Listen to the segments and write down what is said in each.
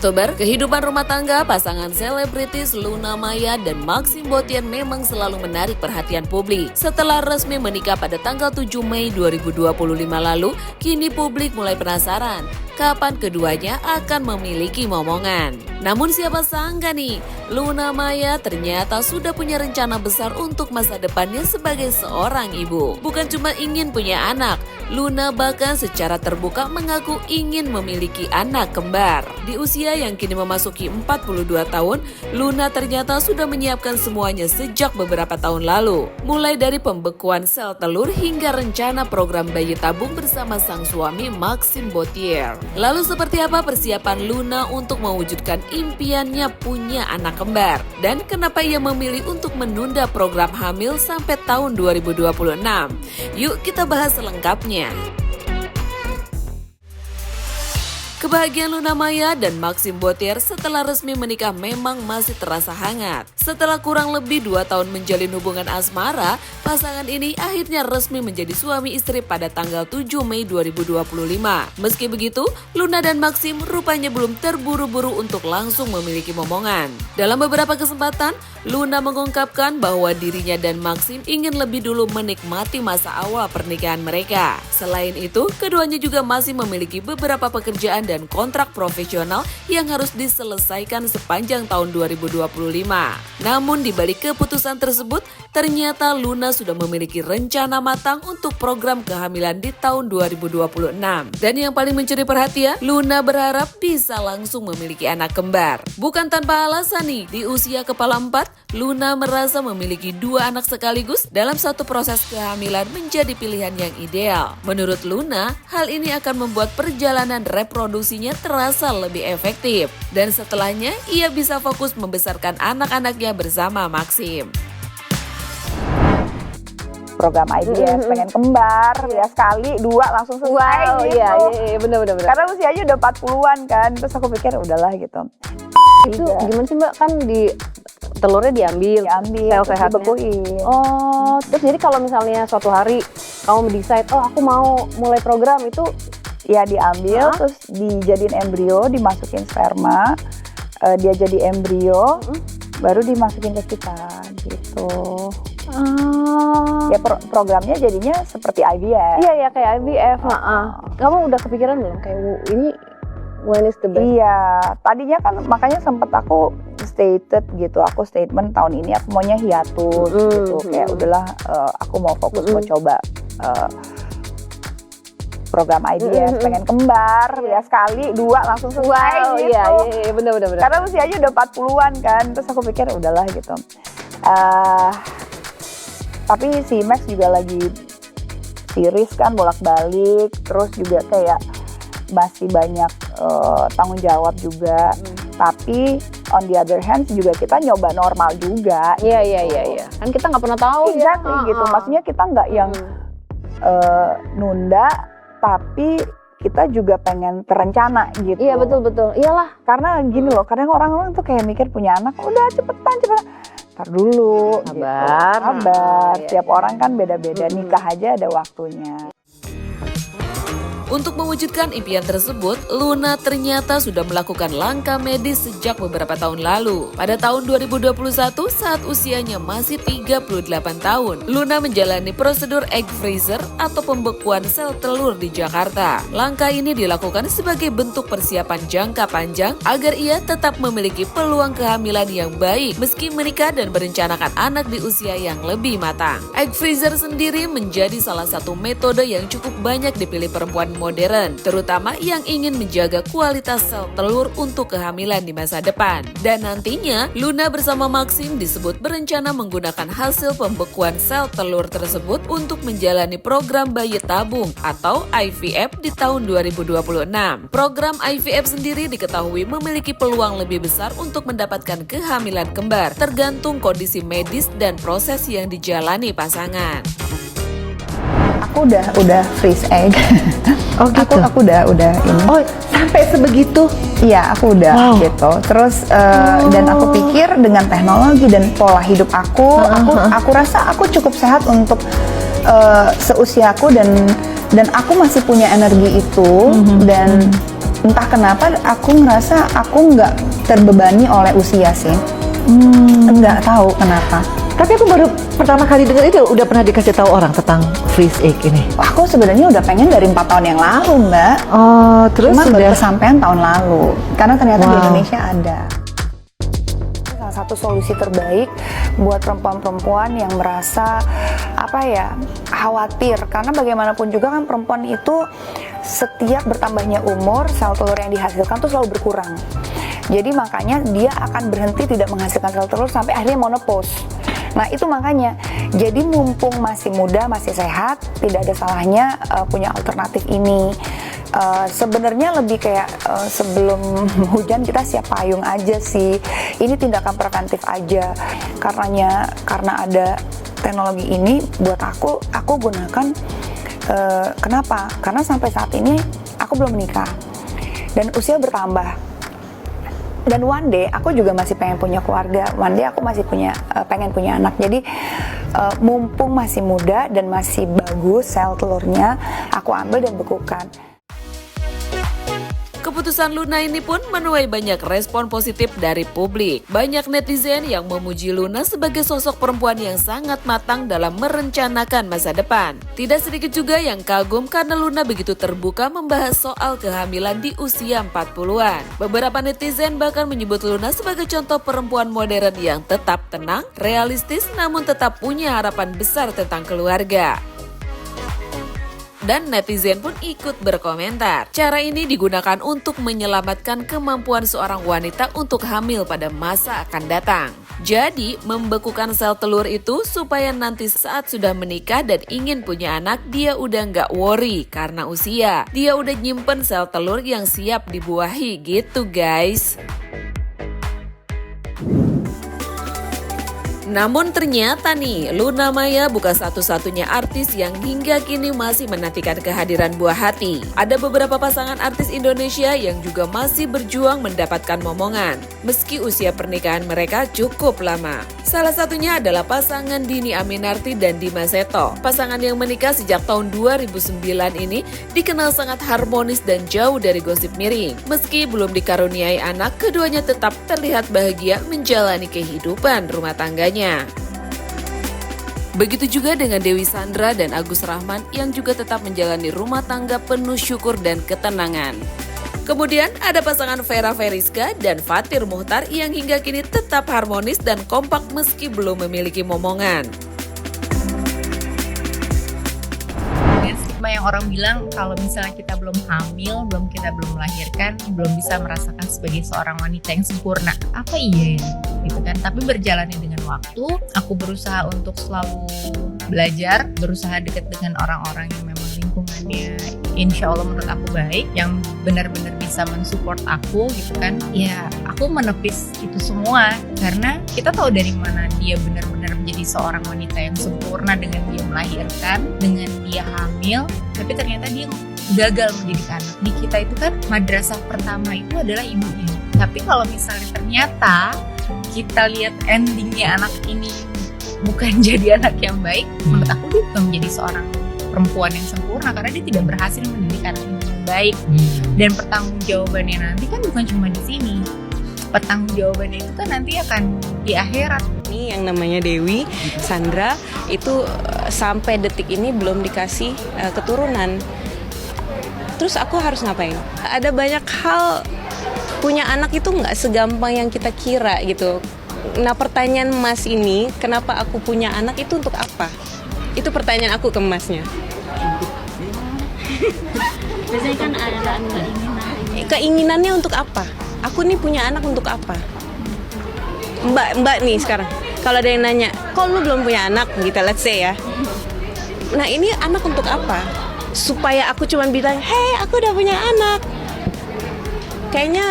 Oktober, kehidupan rumah tangga pasangan selebritis Luna Maya dan Maxim Botier memang selalu menarik perhatian publik. Setelah resmi menikah pada tanggal 7 Mei 2025 lalu, kini publik mulai penasaran kapan keduanya akan memiliki momongan. Namun siapa sangka nih, Luna Maya ternyata sudah punya rencana besar untuk masa depannya sebagai seorang ibu. Bukan cuma ingin punya anak, Luna bahkan secara terbuka mengaku ingin memiliki anak kembar. Di usia yang kini memasuki 42 tahun, Luna ternyata sudah menyiapkan semuanya sejak beberapa tahun lalu. Mulai dari pembekuan sel telur hingga rencana program bayi tabung bersama sang suami Maxim Botier. Lalu seperti apa persiapan Luna untuk mewujudkan impiannya punya anak kembar? Dan kenapa ia memilih untuk menunda program hamil sampai tahun 2026? Yuk kita bahas selengkapnya. Kebahagiaan Luna Maya dan Maxim Botier setelah resmi menikah memang masih terasa hangat. Setelah kurang lebih 2 tahun menjalin hubungan asmara, pasangan ini akhirnya resmi menjadi suami istri pada tanggal 7 Mei 2025. Meski begitu, Luna dan Maxim rupanya belum terburu-buru untuk langsung memiliki momongan. Dalam beberapa kesempatan, Luna mengungkapkan bahwa dirinya dan Maxim ingin lebih dulu menikmati masa awal pernikahan mereka. Selain itu, keduanya juga masih memiliki beberapa pekerjaan dan kontrak profesional yang harus diselesaikan sepanjang tahun 2025. Namun di balik keputusan tersebut, ternyata Luna sudah memiliki rencana matang untuk program kehamilan di tahun 2026. Dan yang paling mencuri perhatian, Luna berharap bisa langsung memiliki anak kembar. Bukan tanpa alasan nih, di usia kepala 4, Luna merasa memiliki 2 anak sekaligus dalam satu proses kehamilan menjadi pilihan yang ideal. Menurut Luna, hal ini akan membuat perjalanan reproduksinya terasa lebih efektif. Dan setelahnya, ia bisa fokus membesarkan anak-anaknya bersama Maxim. Program IVF pengen kembar ya, sekali 2 langsung selesai gitu. Iya, bener. Karena usianya udah 40-an kan, terus aku pikir udahlah gitu. Itu gimana sih Mbak, kan di telurnya diambil sel sehatnya. Dibekuin. Oh, terus jadi kalau misalnya suatu hari kamu decide, oh aku mau mulai program itu, Ya diambil, terus dijadiin embrio, dimasukin sperma, dia jadi embrio, baru dimasukin ke kita gitu. Ya programnya jadinya seperti IVF. Iya kayak IVF. Kamu udah kepikiran belum kayak ini when is the best? Iya, tadinya kan makanya sempet aku statement tahun ini aku maunya hiatus gitu. Kayak udahlah, aku mau fokus mau coba program IVF, pengen kembar ya, sekali 2 langsung selesai gitu. Iya, bener. Karena usianya udah 40-an kan, terus aku pikir udahlah gitu. Tapi si Max juga lagi series kan, bolak-balik, terus juga kayak masih banyak tanggung jawab juga. Tapi on the other hand juga kita nyoba normal juga. Iya. Kan kita nggak pernah tahu gitu. Maksudnya kita nggak yang nunda, tapi kita juga pengen terencana gitu. Iya betul. Iyalah. Karena gini loh, kadang orang-orang tuh kayak mikir punya anak, udah cepetan. Ntar dulu. Sabar. Gitu. Setiap orang kan beda-beda, nikah aja ada waktunya. Untuk mewujudkan impian tersebut, Luna ternyata sudah melakukan langkah medis sejak beberapa tahun lalu. Pada tahun 2021, saat usianya masih 38 tahun, Luna menjalani prosedur egg freezer atau pembekuan sel telur di Jakarta. Langkah ini dilakukan sebagai bentuk persiapan jangka panjang agar ia tetap memiliki peluang kehamilan yang baik meski menikah dan merencanakan anak di usia yang lebih matang. Egg freezer sendiri menjadi salah satu metode yang cukup banyak dipilih perempuan modern, terutama yang ingin menjaga kualitas sel telur untuk kehamilan di masa depan. Dan nantinya, Luna bersama Maxim disebut berencana menggunakan hasil pembekuan sel telur tersebut untuk menjalani program bayi tabung atau IVF di tahun 2026. Program IVF sendiri diketahui memiliki peluang lebih besar untuk mendapatkan kehamilan kembar, tergantung kondisi medis dan proses yang dijalani pasangan. Aku udah freeze egg. Oh gitu? Aku udah ini. Oh sampai sebegitu? Iya, aku udah gitu. Terus dan aku pikir dengan teknologi dan pola hidup aku rasa aku cukup sehat untuk seusiaku dan aku masih punya energi itu dan Entah kenapa aku ngerasa aku nggak terbebani oleh usia sih. Nggak tahu kenapa. Tapi aku baru pertama kali dengar itu udah pernah dikasih tahu orang tentang freeze egg ini. Aku sebenarnya udah pengen dari 4 tahun yang lalu, Mbak. Oh, terus Cuma baru sudah kesampean tahun lalu. Karena ternyata di Wow. Indonesia ada. Salah satu solusi terbaik buat perempuan-perempuan yang merasa khawatir, karena bagaimanapun juga kan perempuan itu setiap bertambahnya umur sel telur yang dihasilkan tuh selalu berkurang. Jadi makanya dia akan berhenti tidak menghasilkan sel telur sampai akhirnya menopause. Nah itu makanya, jadi mumpung masih muda, masih sehat, tidak ada salahnya punya alternatif ini. Sebenarnya lebih kayak sebelum hujan kita siap payung aja sih. Ini tindakan preventif aja. Karena ada teknologi ini, buat aku gunakan. Kenapa? Karena sampai saat ini aku belum menikah dan usia bertambah. Dan one day aku juga masih pengen punya keluarga. One day aku masih pengen punya anak. Jadi mumpung masih muda dan masih bagus sel telurnya, aku ambil dan bekukan. Keputusan Luna ini pun menuai banyak respon positif dari publik. Banyak netizen yang memuji Luna sebagai sosok perempuan yang sangat matang dalam merencanakan masa depan. Tidak sedikit juga yang kagum karena Luna begitu terbuka membahas soal kehamilan di usia 40-an. Beberapa netizen bahkan menyebut Luna sebagai contoh perempuan modern yang tetap tenang, realistis, namun tetap punya harapan besar tentang keluarga. Dan netizen pun ikut berkomentar. Cara ini digunakan untuk menyelamatkan kemampuan seorang wanita untuk hamil pada masa akan datang. Jadi, membekukan sel telur itu supaya nanti saat sudah menikah dan ingin punya anak, dia udah nggak worry karena usia. Dia udah nyimpen sel telur yang siap dibuahi gitu guys. Namun ternyata nih, Luna Maya bukan satu-satunya artis yang hingga kini masih menantikan kehadiran buah hati. Ada beberapa pasangan artis Indonesia yang juga masih berjuang mendapatkan momongan, meski usia pernikahan mereka cukup lama. Salah satunya adalah pasangan Dhini Aminarti dan Dimas Seto. Pasangan yang menikah sejak tahun 2009 ini dikenal sangat harmonis dan jauh dari gosip miring. Meski belum dikaruniai anak, keduanya tetap terlihat bahagia menjalani kehidupan rumah tangganya. Begitu juga dengan Dewi Sandra dan Agus Rahman yang juga tetap menjalani rumah tangga penuh syukur dan ketenangan. Kemudian ada pasangan Vera Veriska dan Fathir Muchtar yang hingga kini tetap harmonis dan kompak meski belum memiliki momongan. Dengan stigma yang orang bilang kalau misalnya kita belum hamil, kita belum melahirkan, belum bisa merasakan sebagai seorang wanita yang sempurna. Apa iya ya? Gitu kan. Tapi berjalannya dengan waktu, aku berusaha untuk selalu belajar, berusaha dekat dengan orang-orang yang memang lingkungannya insya Allah menurut aku baik, yang benar-benar bisa mensupport aku gitu kan. Ya aku menepis itu semua karena kita tahu dari mana dia benar-benar menjadi seorang wanita yang sempurna dengan dia melahirkan, dengan dia hamil, tapi ternyata dia gagal mendidik anak. Di kita itu kan madrasah pertama itu adalah ibunya. Tapi kalau misalnya ternyata kita lihat endingnya anak ini bukan jadi anak yang baik, menurut aku dia bukan menjadi seorang perempuan yang sempurna karena dia tidak berhasil mendidik anak ini dengan baik. Dan pertanggungjawabannya nanti kan bukan cuma di sini. Pertanggungjawabannya itu kan nanti akan di akhirat. Ini yang namanya Dewi Sandra itu sampai detik ini belum dikasih keturunan. Terus aku harus ngapain? Ada banyak hal, punya anak itu nggak segampang yang kita kira gitu. Nah pertanyaan Mas ini, kenapa aku punya anak itu untuk apa? Itu pertanyaan aku ke Masnya. Biasanya kan ada keinginan. Keinginannya untuk apa? Aku nih punya anak untuk apa? Mbak nih sekarang, kalau ada yang nanya, kok lu belum punya anak gitu, let's say ya. Nah ini anak untuk apa? Supaya aku cuma bilang, hey aku udah punya anak. Kayaknya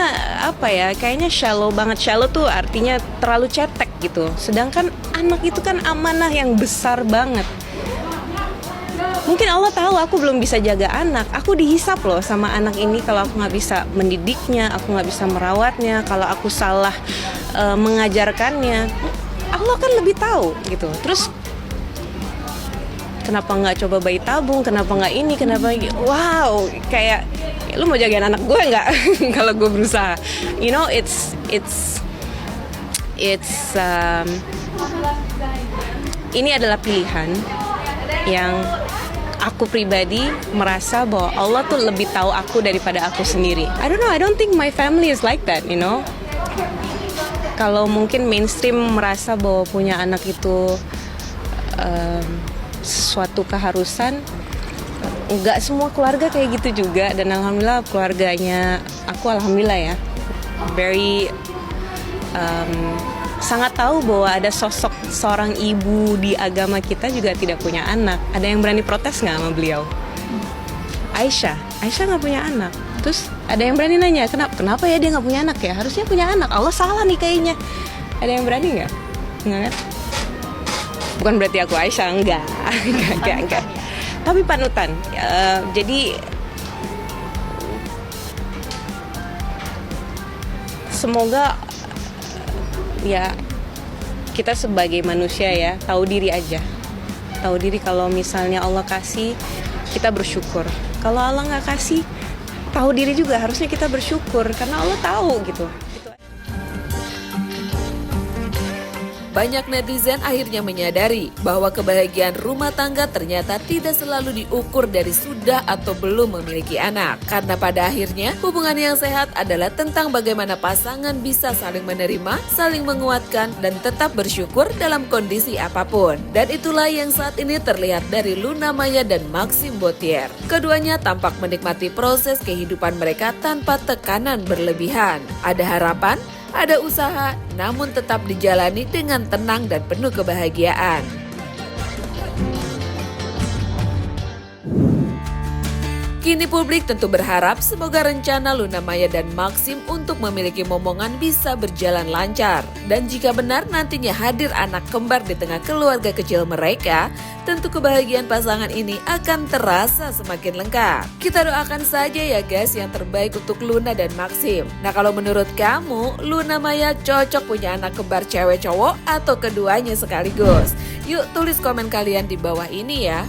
apa ya, kayaknya shallow banget. Shallow tuh artinya terlalu cetek gitu. Sedangkan anak itu kan amanah yang besar banget. Mungkin Allah tahu aku belum bisa jaga anak. Aku dihisap loh sama anak ini kalau aku gak bisa mendidiknya, aku gak bisa merawatnya, kalau aku salah mengajarkannya. Allah kan lebih tahu gitu. Terus kenapa nggak coba bayi tabung, kenapa nggak ini, kenapa wow, kayak lu mau jagain anak gue nggak kalau gue berusaha, you know, it's ini adalah pilihan yang aku pribadi merasa bahwa Allah tuh lebih tahu aku daripada aku sendiri. I don't know, I don't think my family is like that, you know. Kalau mungkin mainstream merasa bahwa punya anak itu suatu keharusan, nggak semua keluarga kayak gitu juga. Dan alhamdulillah keluarganya aku, alhamdulillah ya, very sangat tahu bahwa ada sosok seorang ibu di agama kita juga tidak punya anak. Ada yang berani protes nggak sama beliau? Aisyah nggak punya anak. Terus ada yang berani nanya, kenapa ya dia nggak punya anak ya? Harusnya punya anak. Allah salah nih kayaknya. Ada yang berani nggak? Nggak kan? Bukan berarti aku Aisyah, enggak. Tapi panutan. Jadi semoga ya kita sebagai manusia ya tahu diri aja. Tahu diri kalau misalnya Allah kasih, kita bersyukur. Kalau Allah nggak kasih, tahu diri juga harusnya kita bersyukur karena Allah tahu gitu. Banyak netizen akhirnya menyadari bahwa kebahagiaan rumah tangga ternyata tidak selalu diukur dari sudah atau belum memiliki anak. Karena pada akhirnya hubungan yang sehat adalah tentang bagaimana pasangan bisa saling menerima, saling menguatkan, dan tetap bersyukur dalam kondisi apapun. Dan itulah yang saat ini terlihat dari Luna Maya dan Maxim Bottier. Keduanya tampak menikmati proses kehidupan mereka tanpa tekanan berlebihan. Ada harapan, ada usaha, namun tetap dijalani dengan tenang dan penuh kebahagiaan. Kini publik tentu berharap semoga rencana Luna Maya dan Maxim untuk memiliki momongan bisa berjalan lancar. Dan jika benar nantinya hadir anak kembar di tengah keluarga kecil mereka, tentu kebahagiaan pasangan ini akan terasa semakin lengkap. Kita doakan saja ya guys yang terbaik untuk Luna dan Maxim. Nah kalau menurut kamu, Luna Maya cocok punya anak kembar cewek cowok atau keduanya sekaligus? Yuk tulis komen kalian di bawah ini ya.